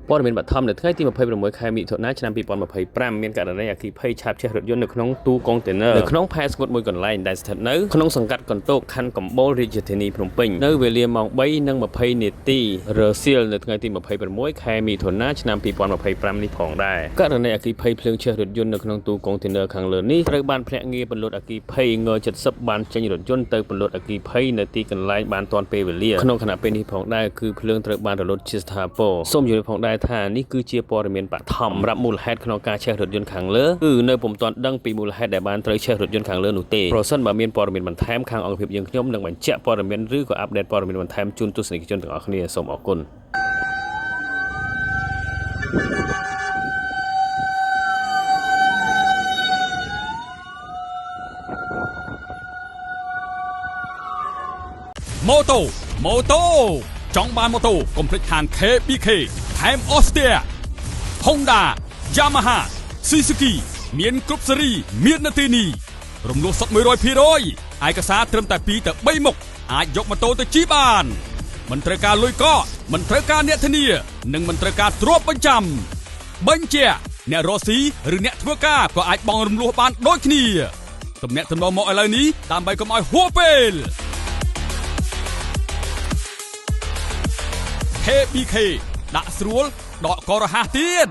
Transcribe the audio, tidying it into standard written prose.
ព័ត៌មានបឋមនៅថ្ងៃទី26ខែមិថុនាឆ្នាំ2025មានករណីអគ្គិភ័យឆាបឆេះរថយន្តនៅក្នុងទូកុងតឺន័រនៅក្នុងផែស្ងួតមួយកន្លែងដែលស្ថិតនៅក្នុងសង្កាត់កន្ទោកខណ្ឌកំបូលរាជធានីភ្នំពេញនៅវេលាម៉ោង 3:20 នាទីរសៀលនៅថ្ងៃទី26ខែមិថុនាឆ្នាំ2025នេះផងដែរករណីអគ្គិភ័យភ្លើងឆេះរថយន្តនៅក្នុងទូកុងតឺន័រខាងលើនេះត្រូវបានភ្នាក់ងារពន្លត់អគ្គិភ័យង70បានចេញរថយន្តទៅពន្លត់អគ្គិភ័យនៅទីកន្លែងបានទាន់ពេលវេលាក្នុងខណៈពេលនេះផងដែរគឺភ្លើងត្រូវបានរលត់ជាស្ថាពរសូមជម្រាបផងដែរថានេះគឺជាព័ត៌មានបឋមសម្រាប់មូលហេតុក្នុងការឆេះរថយន្តខាងលើគឺនៅពុំទាន់ដឹងពីមូលហេតុដែលបានត្រូវឆេះរថយន្តខាងលើនោះទេប្រសិនបើមានព័ត៌មានបន្ថែមខាងអង្គភាពយើងខ្ញុំនឹងបញ្ជាក់ព័ត៌មានឬក៏អាប់ដេតព័ត៌មានបន្ថែមជូនទស្សនិកជនទាំងអស់គ្នាសូមអរគុណម៉ូតូចង់បានម៉ូតូកុំភ្លេចខាង KBK ថែមអូស្ត្រា Honda Yamaha Suzuki មានគ្រប់ស៊េរីមាននៅទីនេះរំលោះសុទ្ធ 100% ឯកសារត្រឹមតែ2ទៅ3មុខអាចយកម៉ូតូទៅជិះបានមិនត្រូវការលុយកកមិនត្រូវការអ្នកធានានិងមិនត្រូវការទ្រព្យបញ្ចាំបញ្ជាក់អ្នករកស៊ីឬអ្នកធ្វើការក៏អាចបង់រំលោះបានដូចគ្នាទំនាក់ទំនងមកឥឡូវនេះដើម្បីកុំឲ្យហួសពេល KBK ដាក់ស្រួលដកក៏រហ័សទៀត